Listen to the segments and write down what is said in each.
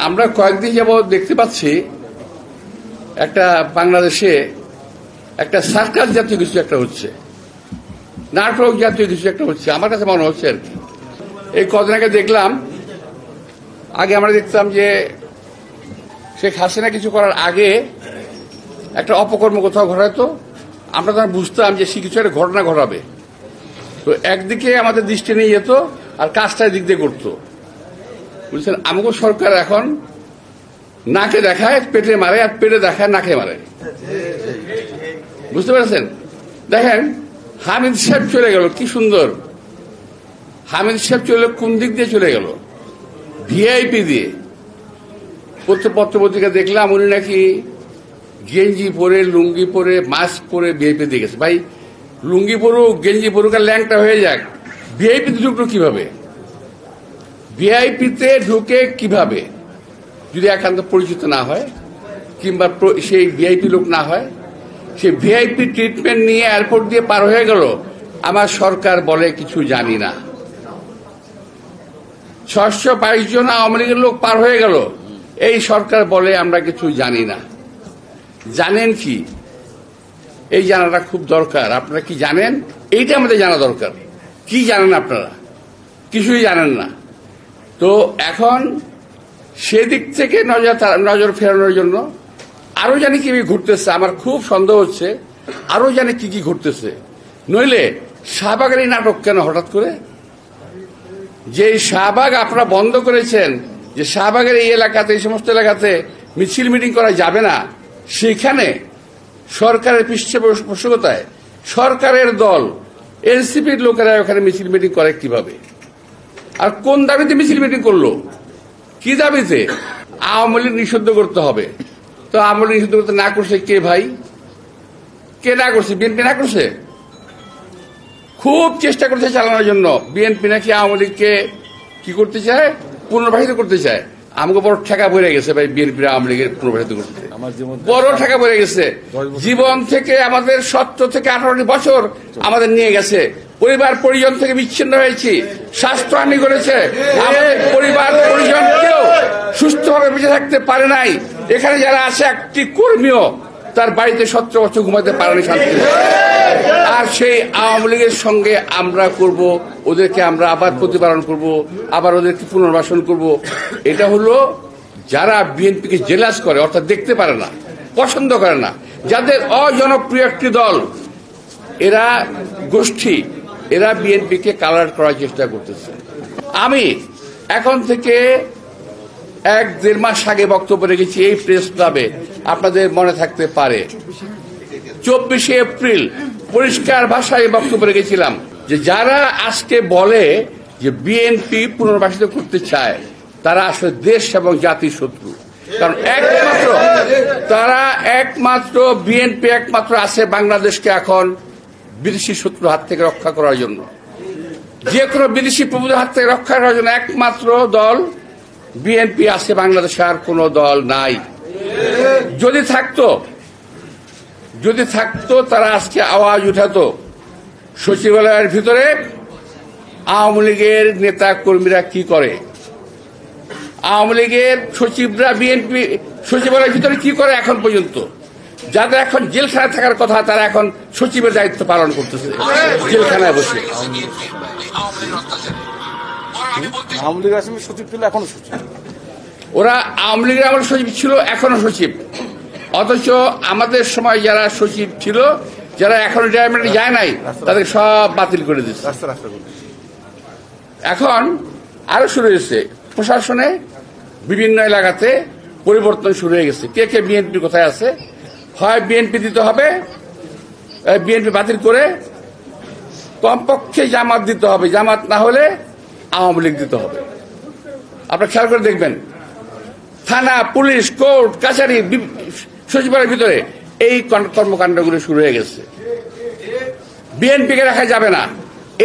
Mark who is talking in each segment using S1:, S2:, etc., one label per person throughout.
S1: আমরা কয়েকদিন যাবৎ দেখতে পাচ্ছি একটা বাংলাদেশে একটা সার্কাস জাতীয় কিছু একটা হচ্ছে, নাটক জাতীয় কিছু একটা হচ্ছে, আমার কাছে মনে হচ্ছে আর কি। এই কদিন আগে দেখলাম, আগে আমরা দেখতাম যে শেখ হাসিনা কিছু করার আগে একটা অপকর্ম কোথাও ঘটাতো, আমরা তখন বুঝতাম যে সে কিছু একটা ঘটনা ঘটাবে, তো একদিকে আমাদের দৃষ্টি নিয়ে যেত আর কাজটা দিক দিয়ে করতো। বুঝছেন, আমাকে সরকার এখন নাকে দেখায় পেটে মারে, আর পেটে দেখায় নাকে মারে। বুঝতে পেরেছেন? দেখেন, হামিদ সাহেব চলে গেল, কি সুন্দর। হামিদ সাহেব চলে কোন দিক দিয়ে চলে গেল? ভিআইপি দিয়ে। পত্রপত্রিকা দেখলাম উনি নাকি গেঞ্জি পরে, লুঙ্গি পরে, মাস্ক পরে ভিআইপি দিয়ে গেছে। ভাই, লুঙ্গি পরুক, গেঞ্জি পরুক, আর ল্যাংটা হয়ে যাক, ভিআইপিতে ঢুকলো কিভাবে? ভিআইপিতে ঢুকে কিভাবে যদি একান্ত পরিচিত না হয়, কিংবা সেই ভিআইপি লোক না হয়? সেই ভিআইপি ট্রিটমেন্ট নিয়ে এয়ারপোর্ট দিয়ে পার হয়ে গেল। আমার সরকার বলে কিছু জানি না। 622 জন আওয়ামী লীগের লোক পার হয়ে গেল, এই সরকার বলে আমরা কিছু জানি না। জানেন কি? এই জানাটা খুব দরকার। আপনারা কি জানেন? এইটা আমাদের জানা দরকার। কি জানেন আপনারা? কিছুই জানেন না। তো এখন সেদিক থেকে নজর ফেরানোর জন্য আরো জানি কি ঘুরতেছে, আমার খুব সন্দেহ হচ্ছে আরো জানি কি কি ঘুরতেছে। নইলে শাহবাগের এই নাটক কেন হঠাৎ করে? যে শাহবাগ আপনারা বন্ধ করেছেন, যে শাহবাগের এই এলাকাতে, এই সমস্ত এলাকাতে মিছিল মিটিং করা যাবে না, সেখানে সরকারের পৃষ্ঠপোষকতায় সরকারের দল এনসিপির লোকেরা ওখানে মিছিল মিটিং করে কিভাবে? আর কোন দাবিতে মিছিল মিটিং করলো? কি দাবিতে? আওয়ামী লীগ নিষিদ্ধ করতে হবে। তো আওয়ামী লীগ নিষিদ্ধ করতে না করছে কে ভাই? কে না করছে? বিএনপি না করছে? খুব চেষ্টা করছে চালানোর জন্য। বিএনপি নাকি আওয়ামী লীগকে কি করতে চায়? পুনর্বাসিত করতে চায়। আমাকে বড় ঠেকা পড়ে গেছে ভাই, বিএনপি আওয়ামী লীগের পুনর্বাসিত করতে বড় ঠেকা পড়ে গেছে। জীবন থেকে আমাদের 17 থেকে 18 বছর আমাদের নিয়ে গেছে। পরিবার পরিজন থেকে বিচ্ছিন্ন হয়েছি, স্বাস্থ্যহানি করেছে। আমাদের পরিবার পরিজন কেউ সুস্থভাবে বেঁচে থাকতে পারে নাই। এখানে যারা আছে, একটি কর্মীও তার বাড়িতে 17 বছর ঘুমাতে পারেনি শান্তি। আর সেই আওয়ামী লীগের সঙ্গে আমরা করব, ওদেরকে আমরা আবার প্রতিপালন করব, আবার ওদেরকে পুনর্বাসন করব। এটা হলো যারা বিএনপিকে জেলাস করে, অর্থাৎ দেখতে পারে না, পছন্দ করে না, যাদের অজনপ্রিয় একটি দল, এরা গোষ্ঠী, এরা বিএনপিকে কালার করার চেষ্টা করতেছে। আমি এখন থেকে 1-1.5 মাস আগে বক্তব্য রেখেছি এই প্রেস ক্লাবে, আপনাদের মনে থাকতে পারে। 24 এপ্রিল পরিষ্কার ভাষায় বক্তব্য রেখেছিলাম যে যারা আজকে বলে যে বিএনপি পুনর্বাসিত করতে চায়, তারা আসলে দেশ এবং জাতির শত্রু। কারণ একমাত্র বিএনপি একমাত্র আছে বাংলাদেশকে এখন বিদেশি শত্রুর হাত থেকে রক্ষা করার জন্য। যে কোনো বিদেশি প্রভুদের হাত থেকে রক্ষা করার জন্য একমাত্র দল বিএনপি আছে বাংলাদেশে, আর কোন দল নাই। যদি থাকতো তারা আজকে আওয়াজ উঠাতো। সচিবালয়ের ভিতরে আওয়ামী লীগের নেতা কর্মীরা কি করে, আওয়ামী লীগের সচিবরা বিএনপি সচিবালয়ের ভিতরে কি করে এখন পর্যন্ত। যাদের এখন জেলখানায় থাকার কথা, তারা এখন সচিবের দায়িত্ব পালন করতেছে জেলখানায় বসে।
S2: আওয়ামী লীগ আসামি সচিব ছিল, এখনো সচিব।
S1: ওরা আওয়ামী লীগের আমার সচিব ছিল, এখনো সচিব। অথচ আমাদের সময় যারা সচিব ছিল, যারা এখন রিটায়ারমেন্টে যায় নাই, তাদের সব বাতিল করে দিচ্ছে। এখন আরো শুরু হয়েছে, প্রশাসনে বিভিন্ন এলাকাতে পরিবর্তন শুরু হয়ে গেছে। কে কে বিএনপি কোথায় আছে? হয় বিএনপি দিতে হবে, বিএনপি বাতিল করে কমপক্ষে জামাত দিতে হবে, জামাত না হলে আওয়ামী লীগ দিতে হবে। আপনারা খেয়াল করে দেখবেন, থানা, পুলিশ, কোর্ট, কাছারি, সচিবালয়ের ভিতরে এই কর্মকাণ্ডগুলো শুরু হয়ে গেছে। বিএনপিকে রাখা যাবে না।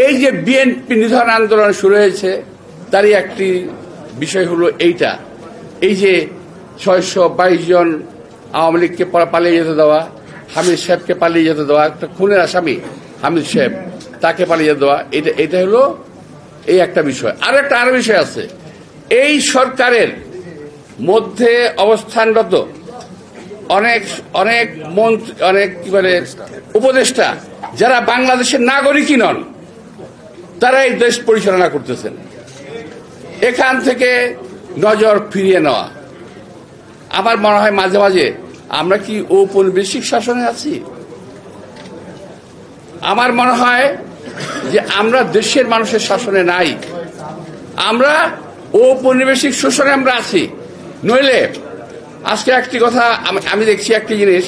S1: এই যে বিএনপি নিধন আন্দোলন শুরু হয়েছে, তারই একটি বিষয় হলো এইটা। এই যে 622 জন আওয়ামী লীগকে পালিয়ে যেতে দেওয়া, হামিদ সাহেবকে পালিয়ে যেতে দেওয়া, একটা খুনের আসামি হামিদ সাহেব, তাকে পালিয়ে দেওয়া, এটা হলো এই একটা বিষয়। আরো বিষয় আছে। এই সরকারের মধ্যে অবস্থানরত অনেক অনেক মন্ত্রী, অনেক কি বলে উপদেষ্টা যারা বাংলাদেশের নাগরিকই নন, তারা এই দেশ পরিচালনা করতেছেন। এখান থেকে নজর ফিরিয়ে নেওয়া। আমার মনে হয় মাঝে মাঝে আমরা কি ঔপনিবেশিক শাসনে আছি? আমার মনে হয় যে আমরা দেশের মানুষের শাসনে নাই, আমরা ঔপনিবেশিক শোষণে আমরা আছি। নইলে আজকে একটি কথা আমি দেখছি, একটি জিনিস,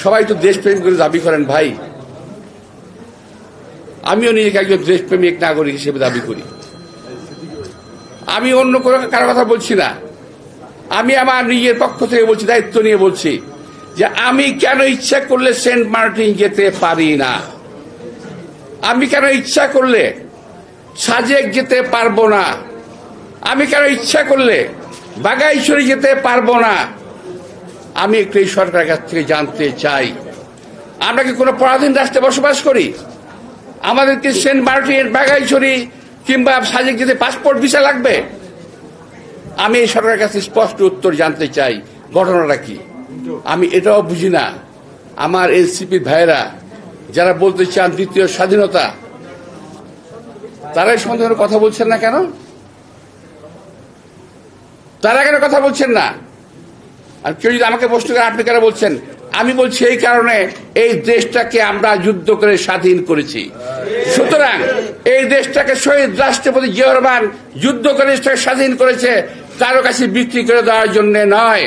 S1: সবাই তো দেশপ্রেম করে দাবি করেন ভাই, আমিও নিজেকে একজন দেশপ্রেমিক নাগরিক হিসেবে দাবি করি। আমি অন্য কোনো কারো কথা বলছি না, আমি আমার নিজের পক্ষ থেকে বলছি, দায়িত্ব নিয়ে বলছি যে আমি কেন ইচ্ছা করলে সেন্ট মার্টিন যেতে পারি না, আমি কেন ইচ্ছা করলে সাজেক যেতে পারবো না, আমি কেন ইচ্ছা করলে বাগাইছড়ি যেতে পারবো না। আমি একটু এই সরকারের কাছ থেকে জানতে চাই, আমরা কি কোনো পরাধীন রাষ্ট্রে বসবাস করি? আমাদেরকে সেন্ট মার্টিন, বাগাইছড়ি কিংবা সাজেক যেতে পাসপোর্ট ভিসা লাগবে? আমি এই সরকারের কাছে স্পষ্ট উত্তর জানতে চাই, ঘটনাটা কি? আমি এটাও বুঝি না, আমার এনসিপি ভাইয়েরা যারা বলতে চান দ্বিতীয় স্বাধীনতা, তারা এই সম্বন্ধে কথা বলছেন না কেন? তারা কেন কথা বলছেন না? আর কেউ যদি আমাকে প্রশ্ন করে আপনি কেন বলছেন, আমি বলছি এই কারণে এই দেশটাকে আমরা যুদ্ধ করে স্বাধীন করেছি। সুতরাং এই দেশটাকে শহীদ রাষ্ট্রপতি জিয়াউর রহমান যুদ্ধ করে স্বাধীন করেছে, কারো কাছে বিক্রি করে দেওয়ার জন্য নয়।